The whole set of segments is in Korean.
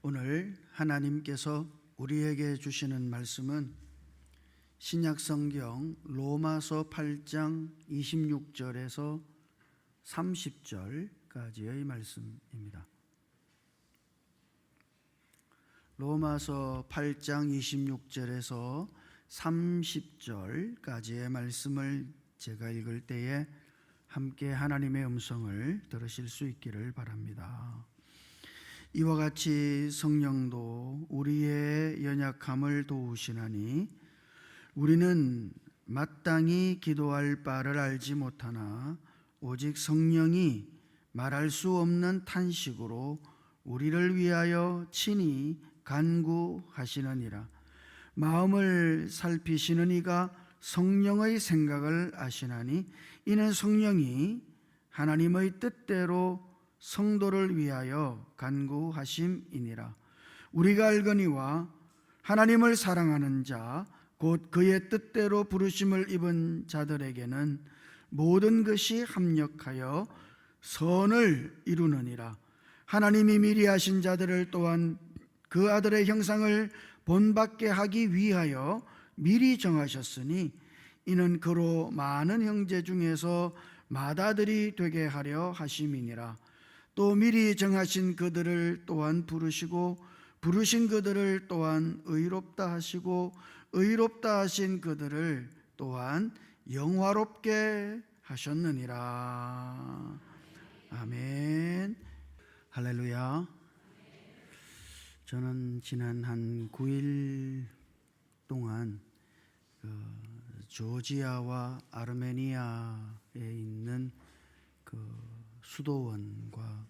오늘 하나님께서 우리에게 주시는 말씀은 신약성경 로마서 8장 26절에서 30절까지의 말씀입니다. 로마서 8장 26절에서 30절까지의 말씀을 제가 읽을 때에 함께 하나님의 음성을 들으실 수 있기를 바랍니다. 이와 같이 성령도 우리의 연약함을 도우시나니 우리는 마땅히 기도할 바를 알지 못하나 오직 성령이 말할 수 없는 탄식으로 우리를 위하여 친히 간구하시느니라. 마음을 살피시는 이가 성령의 생각을 아시나니 이는 성령이 하나님의 뜻대로 성도를 위하여 간구하심이니라. 우리가 알거니와 하나님을 사랑하는 자 곧 그의 뜻대로 부르심을 입은 자들에게는 모든 것이 합력하여 선을 이루느니라. 하나님이 미리 하신 자들을 또한 그 아들의 형상을 본받게 하기 위하여 미리 정하셨으니 이는 그로 많은 형제 중에서 맏아들이 되게 하려 하심이니라. 또 미리 정하신 그들을 또한 부르시고 부르신 그들을 또한 의롭다 하시고 의롭다 하신 그들을 또한 영화롭게 하셨느니라. 아멘. 할렐루야. 저는 지난 한 9일 동안 조지아와 아르메니아에 있는 수도원과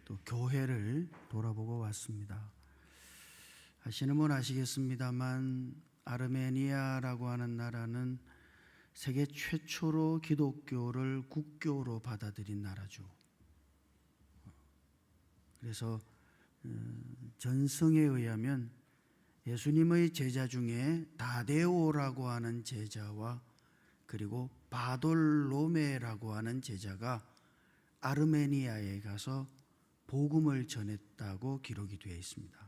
또 교회를 돌아보고 왔습니다. 아시는 분 아시겠습니다만 아르메니아라고 하는 나라는 세계 최초로 기독교를 국교로 받아들인 나라죠. 그래서 전승에 의하면 예수님의 제자 중에 다데오라고 하는 제자와 그리고 바돌로메라고 하는 제자가 아르메니아에 가서 복음을 전했다고 기록이 되어 있습니다.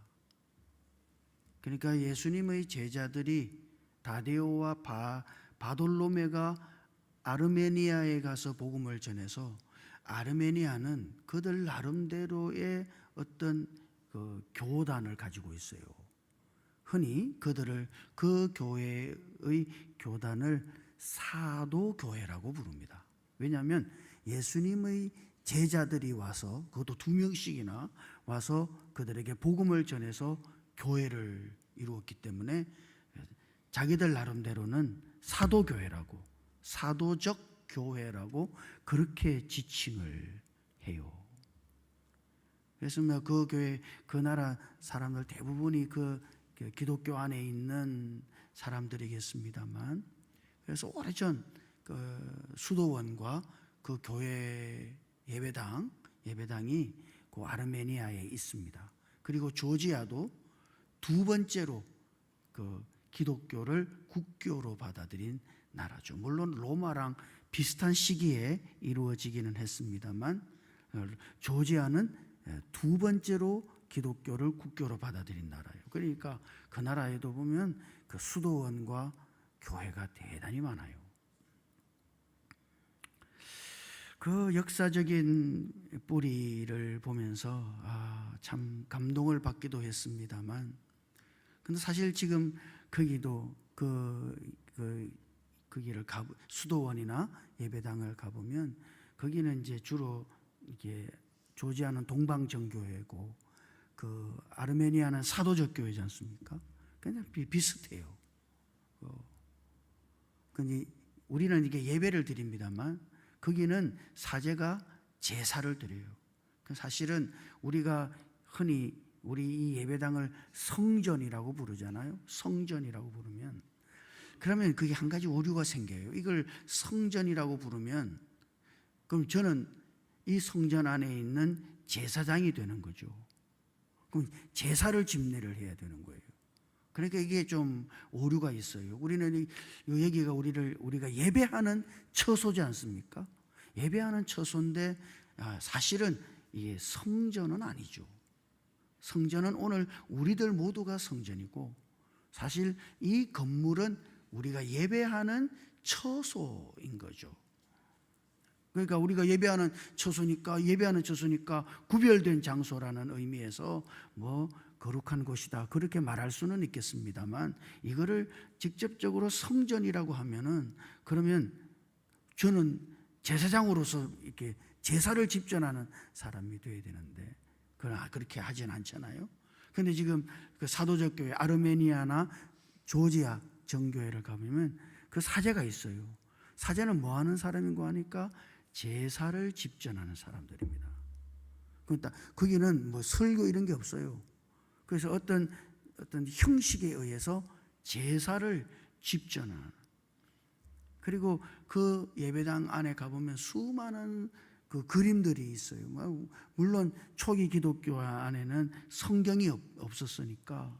그러니까 예수님의 제자들이 다데오와 바돌로메가 아르메니아에 가서 복음을 전해서 아르메니아는 그들 나름대로의 어떤 교단을 가지고 있어요. 흔히 그들을 그 교회의 교단을 사도교회라고 부릅니다. 왜냐하면 예수님의 제자들이 와서 그것도 2명씩이나 와서 그들에게 복음을 전해서 교회를 이루었기 때문에 자기들 나름대로는 사도교회라고 사도적 교회라고 그렇게 지칭을 해요. 그래서 그 교회 그 나라 사람들 대부분이 그 기독교 안에 있는 사람들이겠습니다만 그래서 오래전 수도원과 그 교회 예배당이 그 아르메니아에 있습니다. 그리고 조지아도 2번째로 기독교를 국교로 받아들인 나라죠. 물론 로마랑 비슷한 시기에 이루어지기는 했습니다만 조지아는 2번째로 기독교를 국교로 받아들인 나라예요. 그러니까 그 나라에도 보면 그 수도원과 교회가 대단히 많아요. 그 역사적인 뿌리를 보면서 참 감동을 받기도 했습니다만 근데 사실 지금 거기도 거기를 수도원이나 예배당을 가보면 거기는 이제 주로 이게 조지아는 동방정교회고 그 아르메니아는 사도적 교회지 않습니까? 그냥 비슷해요. 근데 우리는 이게 예배를 드립니다만 거기는 사제가 제사를 드려요. 사실은 우리가 흔히 우리 이 예배당을 성전이라고 부르잖아요. 성전이라고 부르면 그러면 그게 한 가지 오류가 생겨요. 이걸 성전이라고 부르면 그럼 저는 이 성전 안에 있는 제사장이 되는 거죠. 그럼 제사를 집례를 해야 되는 거예요. 그러니까 이게 좀 오류가 있어요. 우리는 여기가 우리가 예배하는 처소지 않습니까? 예배하는 처소인데 사실은 이게 성전은 아니죠. 성전은 오늘 우리들 모두가 성전이고, 사실 이 건물은 우리가 예배하는 처소인 거죠. 그러니까 우리가 예배하는 처소니까 구별된 장소라는 의미에서 거룩한 곳이다 그렇게 말할 수는 있겠습니다만, 이거를 직접적으로 성전이라고 하면은, 그러면 저는 제사장으로서 이렇게 제사를 집전하는 사람이 되어야 되는데, 그러나 그렇게 하진 않잖아요. 그런데 지금 그 사도적 교회 아르메니아나 조지아 정교회를 가보면 그 사제가 있어요. 사제는 뭐 하는 사람인가 하니까 제사를 집전하는 사람들입니다. 그러니까 거기는 뭐 설교 이런 게 없어요. 그래서 어떤 형식에 의해서 제사를 집전하는, 그리고 그 예배당 안에 가보면 수많은 그 그림들이 있어요. 물론 초기 기독교 안에는 성경이 없었으니까,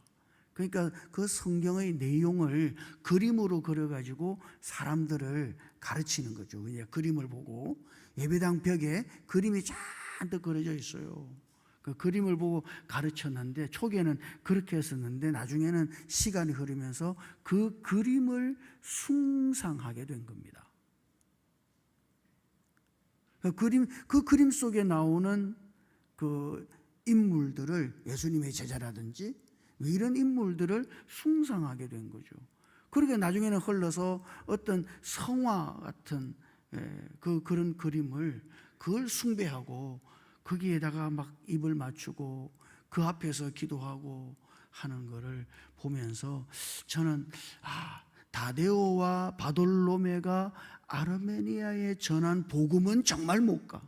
그러니까 그 성경의 내용을 그림으로 그려가지고 사람들을 가르치는 거죠. 그냥 그림을 보고 예배당 벽에 그림이 잔뜩 그려져 있어요. 그 그림을 보고 가르쳤는데, 초기에는 그렇게 했었는데 나중에는 시간이 흐르면서 그 그림을 숭상하게 된 겁니다. 그 그림 속에 나오는 그 인물들을, 예수님의 제자라든지 이런 인물들을 숭상하게 된 거죠. 그러게 나중에는 흘러서 어떤 성화 같은 그런 그림을, 그걸 숭배하고 거기에다가 막 입을 맞추고 그 앞에서 기도하고 하는 것을 보면서 저는 다데오와 바돌로메가 아르메니아에 전한 복음은 정말 못 가.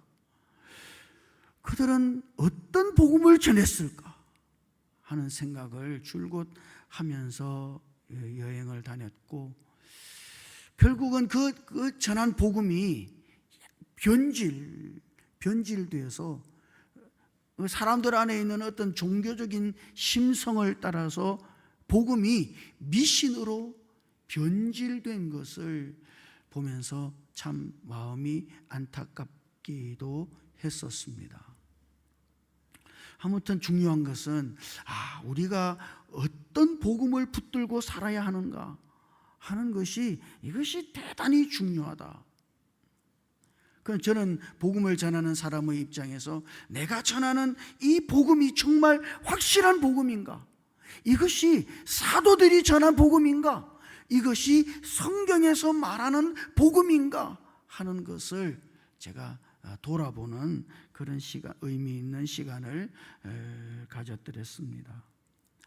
그들은 어떤 복음을 전했을까 하는 생각을 줄곧 하면서 여행을 다녔고, 결국은 그 전한 복음이 변질되어서 사람들 안에 있는 어떤 종교적인 심성을 따라서 복음이 미신으로 변질된 것을 보면서 참 마음이 안타깝기도 했었습니다. 아무튼 중요한 것은 우리가 어떤 복음을 붙들고 살아야 하는가 하는 것이, 이것이 대단히 중요하다. 저는 복음을 전하는 사람의 입장에서 내가 전하는 이 복음이 정말 확실한 복음인가? 이것이 사도들이 전한 복음인가? 이것이 성경에서 말하는 복음인가? 하는 것을 제가 돌아보는 그런 시간, 의미 있는 시간을 가졌더랬습니다.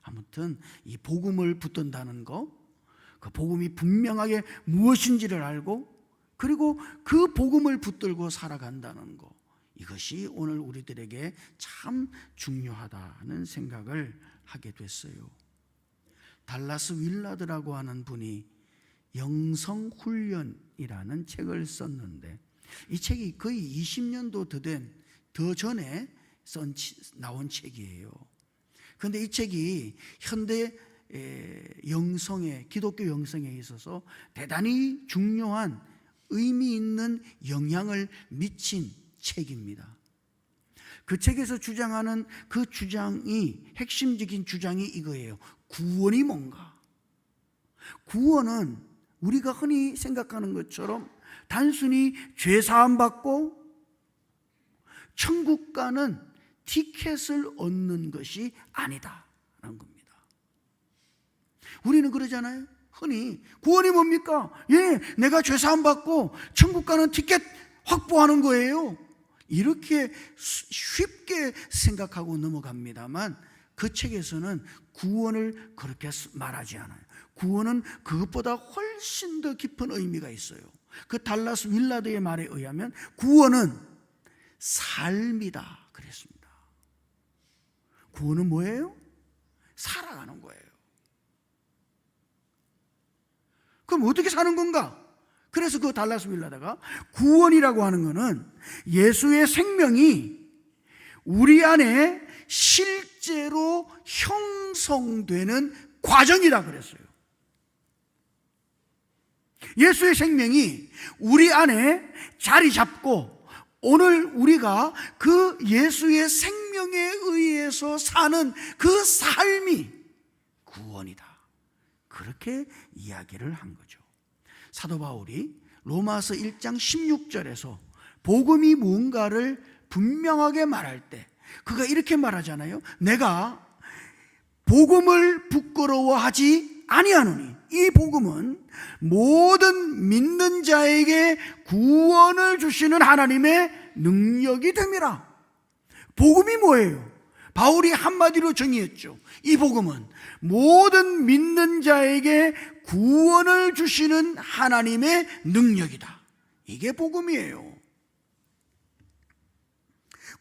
아무튼 이 복음을 붙든다는 거, 그 복음이 분명하게 무엇인지를 알고, 그리고 그 복음을 붙들고 살아간다는 거, 이것이 오늘 우리들에게 참 중요하다는 생각을 하게 됐어요. 달라스 윌라드라고 하는 분이 영성훈련이라는 책을 썼는데, 이 책이 거의 20년도 더 전에 나온 책이에요. 그런데 이 책이 현대 기독교 영성에 있어서 대단히 중요한 의미 있는 영향을 미친 책입니다. 그 책에서 주장하는 그 주장이, 핵심적인 주장이 이거예요. 구원이 뭔가? 구원은 우리가 흔히 생각하는 것처럼 단순히 죄사함 받고 천국 가는 티켓을 얻는 것이 아니다라는 겁니다. 우리는 그러잖아요. 흔히 구원이 뭡니까? 내가 죄사함 받고 천국 가는 티켓 확보하는 거예요. 이렇게 쉽게 생각하고 넘어갑니다만, 그 책에서는 구원을 그렇게 말하지 않아요. 구원은 그것보다 훨씬 더 깊은 의미가 있어요. 그 달라스 윌라드의 말에 의하면 구원은 삶이다 그랬습니다. 구원은 뭐예요? 살아가는 거예요. 그럼 어떻게 사는 건가? 그래서 그 달라스 윌라드가 구원이라고 하는 것은 예수의 생명이 우리 안에 실제로 형성되는 과정이라 그랬어요. 예수의 생명이 우리 안에 자리 잡고, 오늘 우리가 그 예수의 생명 성령에 의해서 사는 그 삶이 구원이다. 그렇게 이야기를 한 거죠. 사도 바울이 로마서 1장 16절에서 복음이 뭔가를 분명하게 말할 때 그가 이렇게 말하잖아요. 내가 복음을 부끄러워하지 아니하노니 이 복음은 모든 믿는 자에게 구원을 주시는 하나님의 능력이 됨이라. 복음이 뭐예요? 바울이 한마디로 정의했죠. 이 복음은 모든 믿는 자에게 구원을 주시는 하나님의 능력이다. 이게 복음이에요.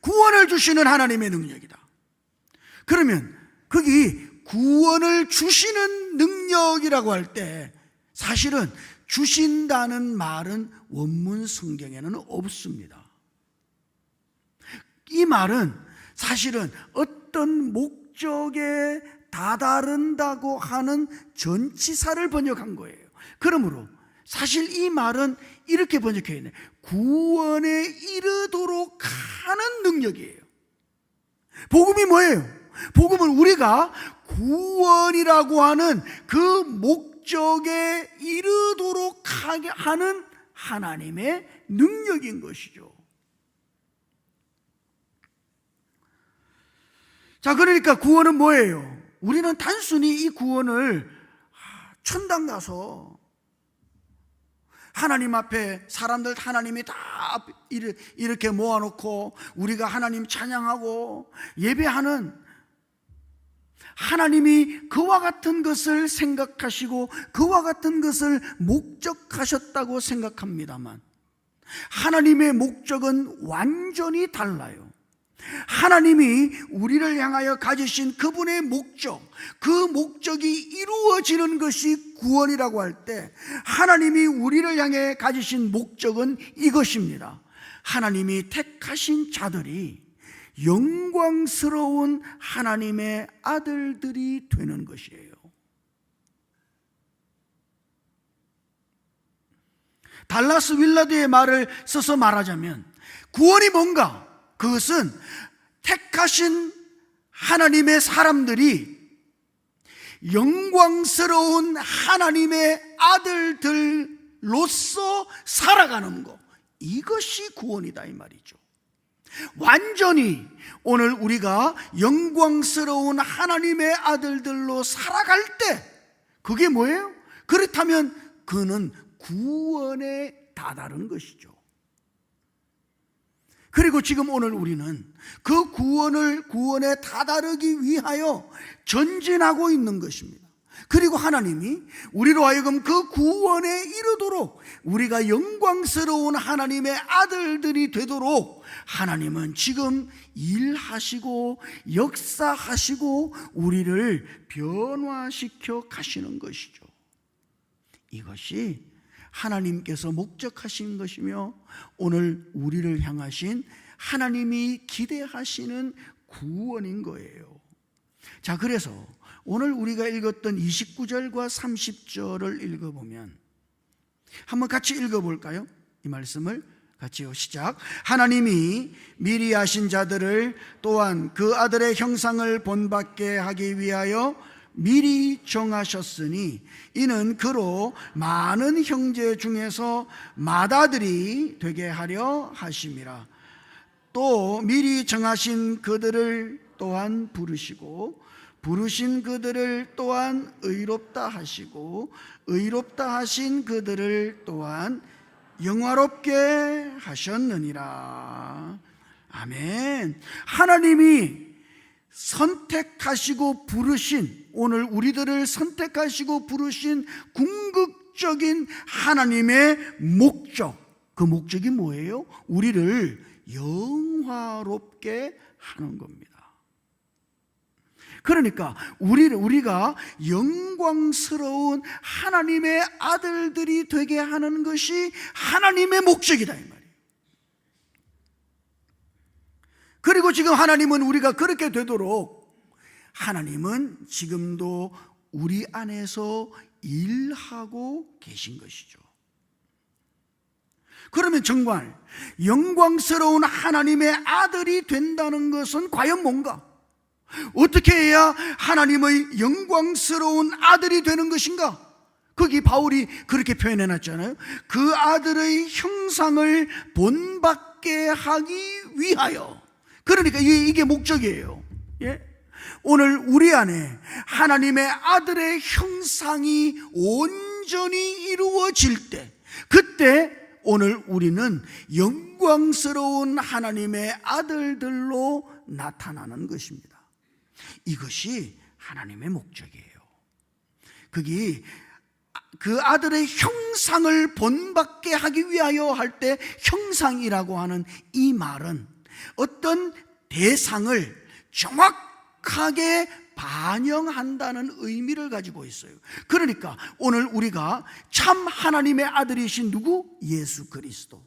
구원을 주시는 하나님의 능력이다. 그러면 거기 구원을 주시는 능력이라고 할 때 사실은 주신다는 말은 원문 성경에는 없습니다. 이 말은 사실은 어떤 목적에 다다른다고 하는 전치사를 번역한 거예요. 그러므로 사실 이 말은 이렇게 번역되어 있네요. 구원에 이르도록 하는 능력이에요. 복음이 뭐예요? 복음은 우리가 구원이라고 하는 그 목적에 이르도록 하는 하나님의 능력인 것이죠. 자, 그러니까 구원은 뭐예요? 우리는 단순히 이 구원을 천당 가서 하나님 앞에 사람들 하나님이 다 이렇게 모아놓고 우리가 하나님 찬양하고 예배하는, 하나님이 그와 같은 것을 생각하시고 그와 같은 것을 목적하셨다고 생각합니다만 하나님의 목적은 완전히 달라요. 하나님이 우리를 향하여 가지신 그분의 목적, 그 목적이 이루어지는 것이 구원이라고 할 때 하나님이 우리를 향해 가지신 목적은 이것입니다. 하나님이 택하신 자들이 영광스러운 하나님의 아들들이 되는 것이에요. 달라스 윌라드의 말을 써서 말하자면 구원이 뭔가? 그것은 택하신 하나님의 사람들이 영광스러운 하나님의 아들들로서 살아가는 것, 이것이 구원이다 이 말이죠. 완전히 오늘 우리가 영광스러운 하나님의 아들들로 살아갈 때 그게 뭐예요? 그렇다면 그는 구원에 다다른 것이죠. 그리고 지금 오늘 우리는 그 구원에 다다르기 위하여 전진하고 있는 것입니다. 그리고 하나님이 우리로 하여금 그 구원에 이르도록 우리가 영광스러운 하나님의 아들들이 되도록 하나님은 지금 일하시고 역사하시고 우리를 변화시켜 가시는 것이죠. 이것이 하나님께서 목적하신 것이며 오늘 우리를 향하신 하나님이 기대하시는 구원인 거예요. 자, 그래서 오늘 우리가 읽었던 29절과 30절을 읽어보면 한번 같이 읽어볼까요? 이 말씀을 같이요. 시작. 하나님이 미리 하신 자들을 또한 그 아들의 형상을 본받게 하기 위하여 미리 정하셨으니 이는 그로 많은 형제 중에서 맏아들이 되게 하려 하심이라. 또 미리 정하신 그들을 또한 부르시고 부르신 그들을 또한 의롭다 하시고 의롭다 하신 그들을 또한 영화롭게 하셨느니라. 아멘. 하나님이 선택하시고 부르신, 오늘 우리들을 선택하시고 부르신 궁극적인 하나님의 목적, 그 목적이 뭐예요? 우리를 영화롭게 하는 겁니다. 그러니까 우리가 영광스러운 하나님의 아들들이 되게 하는 것이 하나님의 목적이다 이 말이에요. 그리고 지금 하나님은 우리가 그렇게 되도록 하나님은 지금도 우리 안에서 일하고 계신 것이죠. 그러면 정말 영광스러운 하나님의 아들이 된다는 것은 과연 뭔가? 어떻게 해야 하나님의 영광스러운 아들이 되는 것인가? 거기 바울이 그렇게 표현해 놨잖아요. 그 아들의 형상을 본받게 하기 위하여. 그러니까 이게 목적이에요. 예? 오늘 우리 안에 하나님의 아들의 형상이 온전히 이루어질 때, 그때 오늘 우리는 영광스러운 하나님의 아들들로 나타나는 것입니다. 이것이 하나님의 목적이에요. 거기 그 아들의 형상을 본받게 하기 위하여 할 때 형상이라고 하는 이 말은 어떤 대상을 정확하게 반영한다는 의미를 가지고 있어요. 그러니까 오늘 우리가 참 하나님의 아들이신 누구? 예수 그리스도.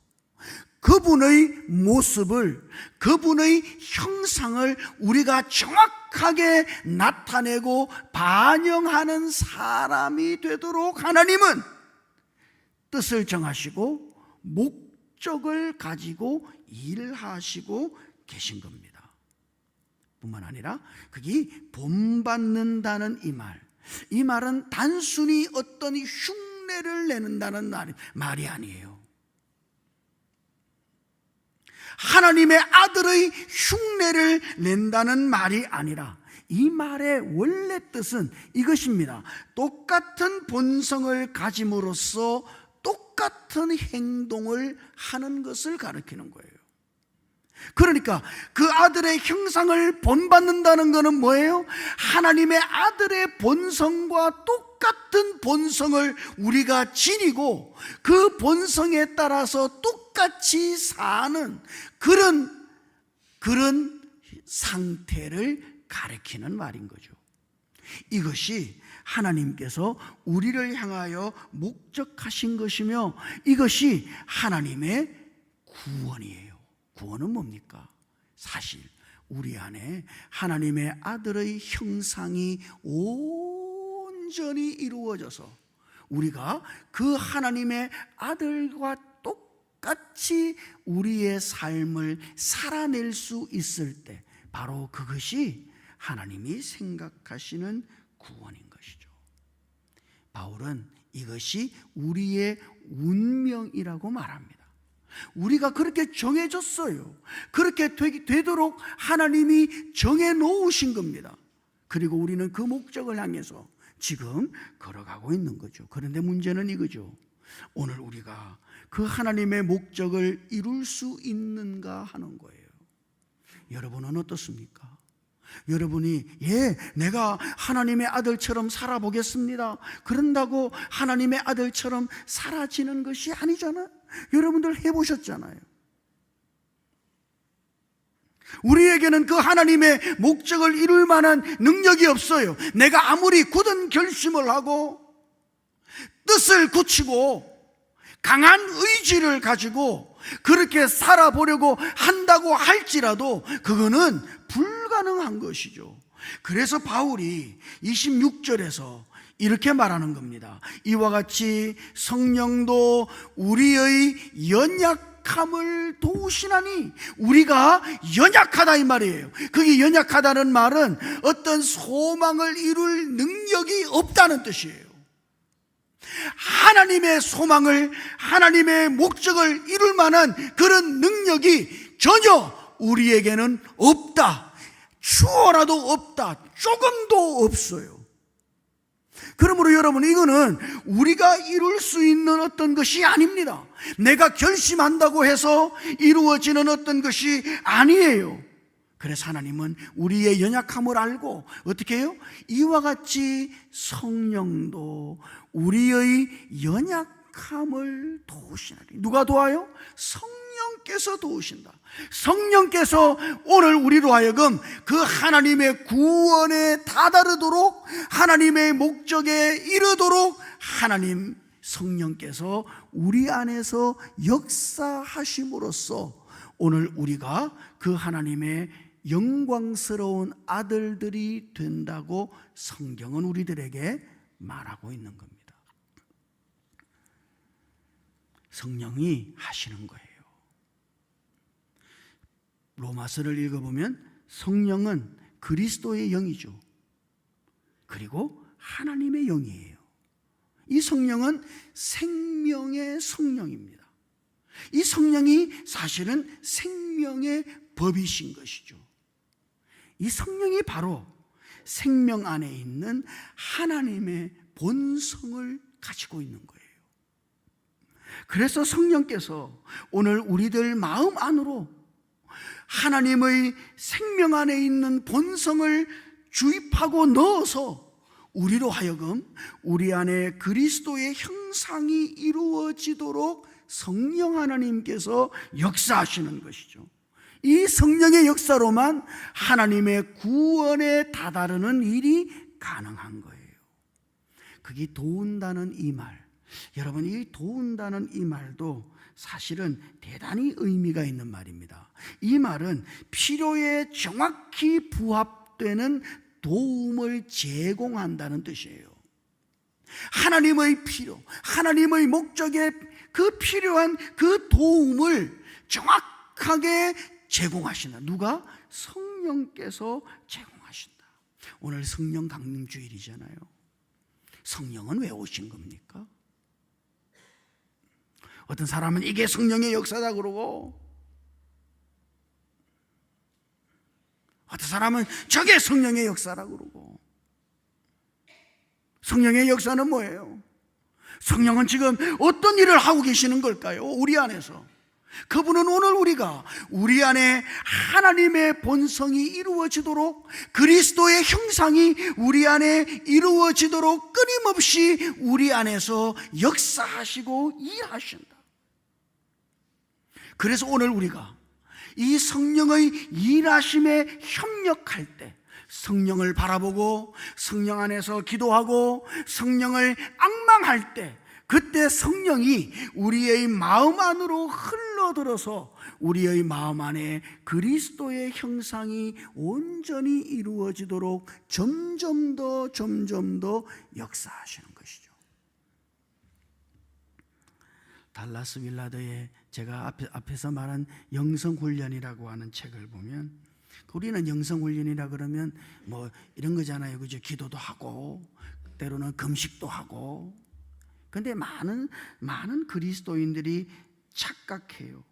그분의 모습을, 그분의 형상을 우리가 정확하게 나타내고 반영하는 사람이 되도록 하나님은 뜻을 정하시고 목적을 가지고 일하시고 계신 겁니다. 뿐만 아니라 그게 본받는다는 이 말은 단순히 어떤 흉내를 내는다는 말이 아니에요. 하나님의 아들의 흉내를 낸다는 말이 아니라 이 말의 원래 뜻은 이것입니다. 똑같은 본성을 가짐으로써 똑같은 행동을 하는 것을 가리키는 거예요. 그러니까 그 아들의 형상을 본받는다는 것은 뭐예요? 하나님의 아들의 본성과 똑같은 본성을 우리가 지니고 그 본성에 따라서 똑같이 사는 그런 상태를 가리키는 말인 거죠. 이것이 하나님께서 우리를 향하여 목적하신 것이며 이것이 하나님의 구원이에요. 구원은 뭡니까? 사실 우리 안에 하나님의 아들의 형상이 온전히 이루어져서 우리가 그 하나님의 아들과 똑같이 우리의 삶을 살아낼 수 있을 때 바로 그것이 하나님이 생각하시는 구원인 것이죠. 바울은 이것이 우리의 운명이라고 말합니다. 우리가 그렇게 정해졌어요. 그렇게 되도록 하나님이 정해놓으신 겁니다. 그리고 우리는 그 목적을 향해서 지금 걸어가고 있는 거죠. 그런데 문제는 이거죠. 오늘 우리가 그 하나님의 목적을 이룰 수 있는가 하는 거예요. 여러분은 어떻습니까? 여러분이 내가 하나님의 아들처럼 살아보겠습니다, 그런다고 하나님의 아들처럼 사라지는 것이 아니잖아요. 여러분들 해보셨잖아요. 우리에게는 그 하나님의 목적을 이룰 만한 능력이 없어요. 내가 아무리 굳은 결심을 하고 뜻을 굳히고 강한 의지를 가지고 그렇게 살아보려고 한다고 할지라도 그거는 불가능한 것이죠. 그래서 바울이 26절에서 이렇게 말하는 겁니다. 이와 같이 성령도 우리의 연약함을 도우시나니. 우리가 연약하다 이 말이에요. 그게 연약하다는 말은 어떤 소망을 이룰 능력이 없다는 뜻이에요. 하나님의 소망을, 하나님의 목적을 이룰 만한 그런 능력이 전혀 우리에게는 없다. 추워라도 없다. 조금도 없어요. 그러므로 여러분, 이거는 우리가 이룰 수 있는 어떤 것이 아닙니다. 내가 결심한다고 해서 이루어지는 어떤 것이 아니에요. 그래서 하나님은 우리의 연약함을 알고 어떻게 해요? 이와 같이 성령도 우리의 연약함을 도우시나니. 누가 도와요? 성령께서 도우신다. 성령께서 오늘 우리로 하여금 그 하나님의 구원에 다다르도록, 하나님의 목적에 이르도록 하나님 성령께서 우리 안에서 역사하심으로써 오늘 우리가 그 하나님의 영광스러운 아들들이 된다고 성경은 우리들에게 말하고 있는 겁니다. 성령이 하시는 거예요. 로마서를 읽어보면 성령은 그리스도의 영이죠. 그리고 하나님의 영이에요. 이 성령은 생명의 성령입니다. 이 성령이 사실은 생명의 법이신 것이죠. 이 성령이 바로 생명 안에 있는 하나님의 본성을 가지고 있는 거예요. 그래서 성령께서 오늘 우리들 마음 안으로 하나님의 생명 안에 있는 본성을 주입하고 넣어서 우리로 하여금 우리 안에 그리스도의 형상이 이루어지도록 성령 하나님께서 역사하시는 것이죠. 이 성령의 역사로만 하나님의 구원에 다다르는 일이 가능한 거예요. 그게 도운다는 이 말, 여러분, 이 도운다는 이 말도 사실은 대단히 의미가 있는 말입니다. 이 말은 필요에 정확히 부합되는 도움을 제공한다는 뜻이에요. 하나님의 필요, 하나님의 목적에 그 필요한 그 도움을 정확하게 제공하신다. 누가? 성령께서 제공하신다. 오늘 성령 강림 주일이잖아요. 성령은 왜 오신 겁니까? 어떤 사람은 이게 성령의 역사다 그러고, 어떤 사람은 저게 성령의 역사라 그러고. 성령의 역사는 뭐예요? 성령은 지금 어떤 일을 하고 계시는 걸까요? 우리 안에서. 그분은 오늘 우리가 우리 안에 하나님의 본성이 이루어지도록, 그리스도의 형상이 우리 안에 이루어지도록 끊임없이 우리 안에서 역사하시고 일하신다. 그래서 오늘 우리가 이 성령의 일하심에 협력할 때, 성령을 바라보고 성령 안에서 기도하고 성령을 앙망할 때, 그때 성령이 우리의 마음 안으로 흘러들어서 우리의 마음 안에 그리스도의 형상이 온전히 이루어지도록 점점 더 역사하시는 것이죠. 달라스 윌라드의 제가 앞에서 말한 영성훈련이라고 하는 책을 보면, 우리는 영성훈련이라 그러면 뭐 이런 거잖아요. 그죠? 기도도 하고 때로는 금식도 하고. 근데 많은 그리스도인들이 착각해요.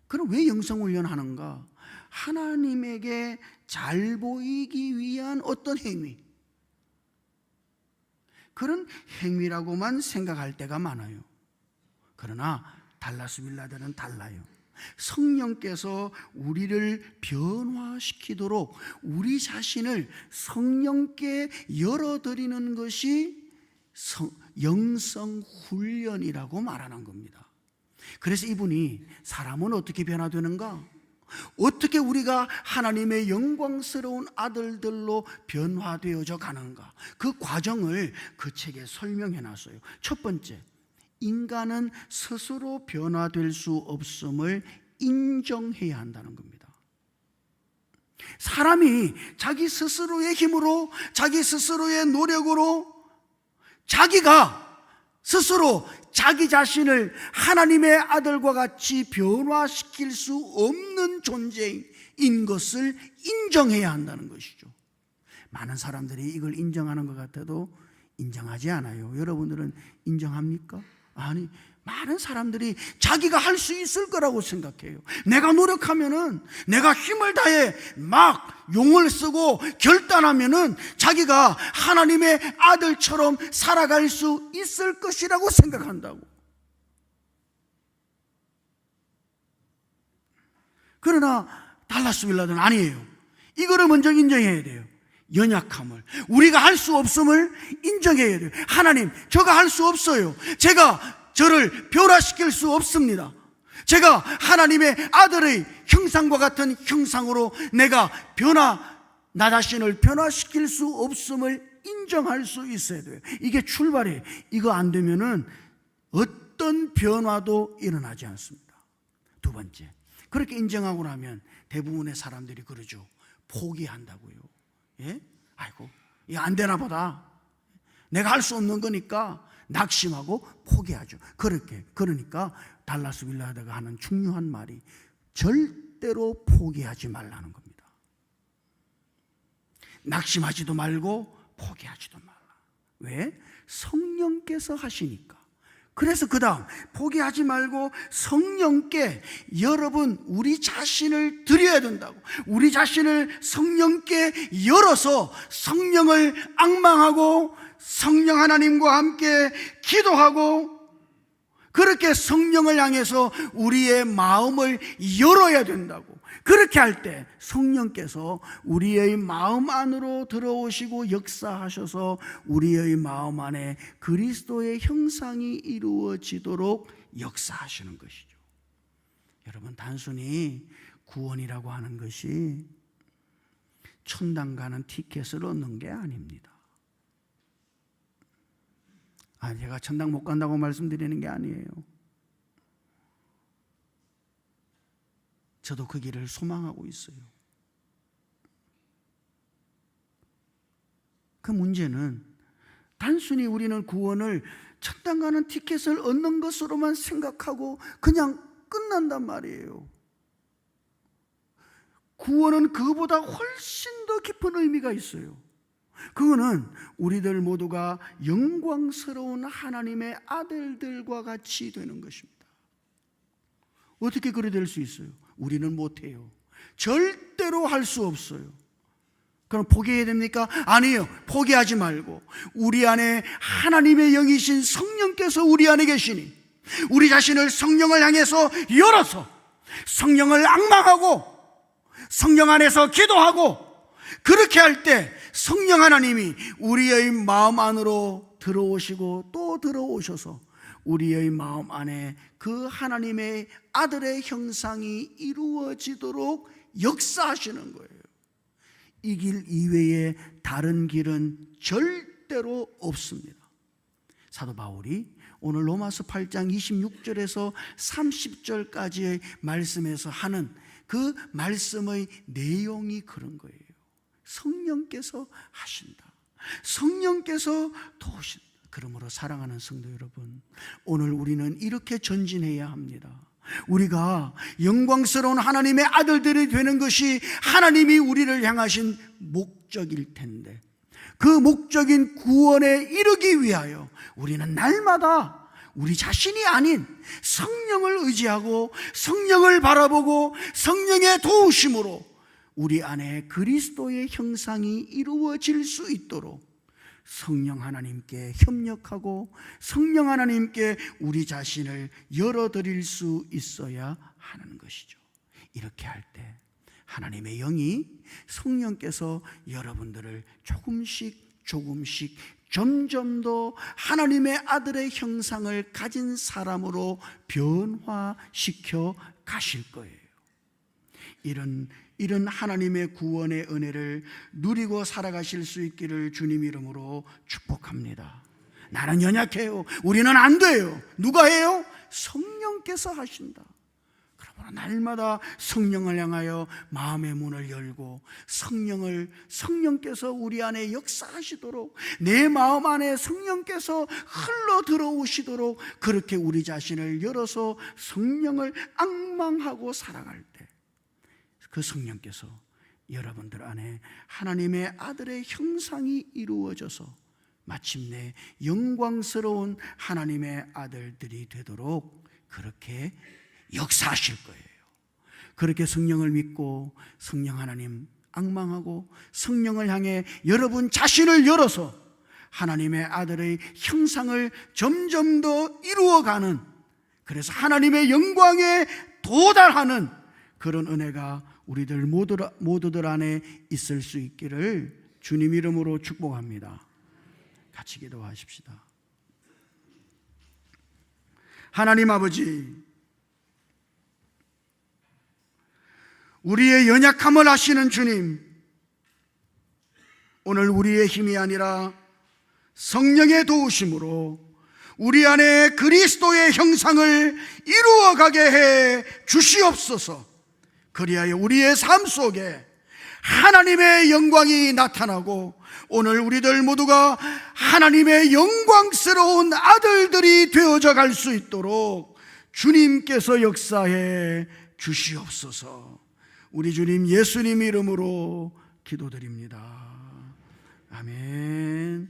그럼 왜 영성훈련 하는가? 하나님에게 잘 보이기 위한 어떤 행위, 그런 행위라고만 생각할 때가 많아요. 그러나 달라스 윌라드는 달라요. 성령께서 우리를 변화시키도록 우리 자신을 성령께 열어드리는 것이 영성훈련이라고 말하는 겁니다. 그래서 이분이 사람은 어떻게 변화되는가? 어떻게 우리가 하나님의 영광스러운 아들들로 변화되어져 가는가? 그 과정을 그 책에 설명해 놨어요. 첫 번째, 인간은 스스로 변화될 수 없음을 인정해야 한다는 겁니다. 사람이 자기 스스로의 힘으로, 자기 스스로의 노력으로 자기가 스스로 자기 자신을 하나님의 아들과 같이 변화시킬 수 없는 존재인 것을 인정해야 한다는 것이죠. 많은 사람들이 이걸 인정하는 것 같아도 인정하지 않아요. 여러분들은 인정합니까? 아니, 많은 사람들이 자기가 할 수 있을 거라고 생각해요. 내가 노력하면은, 내가 힘을 다해 막 용을 쓰고 결단하면은 자기가 하나님의 아들처럼 살아갈 수 있을 것이라고 생각한다고. 그러나 달라스 윌라드는 아니에요. 이거를 먼저 인정해야 돼요. 연약함을, 우리가 할 수 없음을 인정해야 돼요. 하나님, 저가 할 수 없어요. 제가 저를 변화시킬 수 없습니다. 제가 하나님의 아들의 형상과 같은 형상으로 내가 나 자신을 변화시킬 수 없음을 인정할 수 있어야 돼요. 이게 출발이에요. 이거 안 되면은 어떤 변화도 일어나지 않습니다. 두 번째, 그렇게 인정하고 나면 대부분의 사람들이 그러죠. 포기한다고요. 예? 아이고, 이거 안 되나 보다. 내가 할 수 없는 거니까 낙심하고 포기하죠. 그러니까 달라스 윌라드가 하는 중요한 말이 절대로 포기하지 말라는 겁니다. 낙심하지도 말고 포기하지도 말라. 왜? 성령께서 하시니까. 그래서 그 다음 포기하지 말고 성령께 여러분 우리 자신을 드려야 된다고. 우리 자신을 성령께 열어서 성령을 앙망하고 성령 하나님과 함께 기도하고 그렇게 성령을 향해서 우리의 마음을 열어야 된다고. 그렇게 할 때 성령께서 우리의 마음 안으로 들어오시고 역사하셔서 우리의 마음 안에 그리스도의 형상이 이루어지도록 역사하시는 것이죠. 여러분, 단순히 구원이라고 하는 것이 천당 가는 티켓을 얻는 게 아닙니다. 제가 천당 못 간다고 말씀드리는 게 아니에요. 저도 그 길을 소망하고 있어요. 그 문제는 단순히 우리는 구원을 천당 가는 티켓을 얻는 것으로만 생각하고 그냥 끝난단 말이에요. 구원은 그보다 훨씬 더 깊은 의미가 있어요. 그거는 우리들 모두가 영광스러운 하나님의 아들들과 같이 되는 것입니다. 어떻게 그래 될 수 있어요? 우리는 못해요. 절대로 할 수 없어요. 그럼 포기해야 됩니까? 아니에요. 포기하지 말고 우리 안에 하나님의 영이신 성령께서 우리 안에 계시니 우리 자신을 성령을 향해서 열어서 성령을 앙망하고 성령 안에서 기도하고 그렇게 할 때 성령 하나님이 우리의 마음 안으로 들어오시고 또 들어오셔서 우리의 마음 안에 그 하나님의 아들의 형상이 이루어지도록 역사하시는 거예요. 이 길 이외에 다른 길은 절대로 없습니다. 사도 바울이 오늘 로마서 8장 26절에서 30절까지의 말씀에서 하는 그 말씀의 내용이 그런 거예요. 성령께서 하신다. 성령께서 도우신다. 그러므로 사랑하는 성도 여러분, 오늘 우리는 이렇게 전진해야 합니다. 우리가 영광스러운 하나님의 아들들이 되는 것이 하나님이 우리를 향하신 목적일 텐데 그 목적인 구원에 이르기 위하여 우리는 날마다 우리 자신이 아닌 성령을 의지하고 성령을 바라보고 성령의 도우심으로 우리 안에 그리스도의 형상이 이루어질 수 있도록 성령 하나님께 협력하고 성령 하나님께 우리 자신을 열어드릴 수 있어야 하는 것이죠. 이렇게 할 때 하나님의 영이 성령께서 여러분들을 조금씩 점점 더 하나님의 아들의 형상을 가진 사람으로 변화시켜 가실 거예요. 이런 하나님의 구원의 은혜를 누리고 살아가실 수 있기를 주님 이름으로 축복합니다. 나는 연약해요. 우리는 안 돼요. 누가 해요? 성령께서 하신다. 그러므로 날마다 성령을 향하여 마음의 문을 열고 성령께서 우리 안에 역사하시도록 내 마음 안에 성령께서 흘러 들어오시도록 그렇게 우리 자신을 열어서 성령을 앙망하고 살아갈 때 그 성령께서 여러분들 안에 하나님의 아들의 형상이 이루어져서 마침내 영광스러운 하나님의 아들들이 되도록 그렇게 역사하실 거예요. 그렇게 성령을 믿고 성령 하나님 앙망하고 성령을 향해 여러분 자신을 열어서 하나님의 아들의 형상을 점점 더 이루어가는, 그래서 하나님의 영광에 도달하는 그런 은혜가 우리들 모두들 안에 있을 수 있기를 주님 이름으로 축복합니다. 같이 기도하십시다. 하나님 아버지, 우리의 연약함을 아시는 주님, 오늘 우리의 힘이 아니라 성령의 도우심으로 우리 안에 그리스도의 형상을 이루어가게 해 주시옵소서. 그리하여 우리의 삶 속에 하나님의 영광이 나타나고 오늘 우리들 모두가 하나님의 영광스러운 아들들이 되어져 갈 수 있도록 주님께서 역사해 주시옵소서. 우리 주님 예수님 이름으로 기도드립니다. 아멘.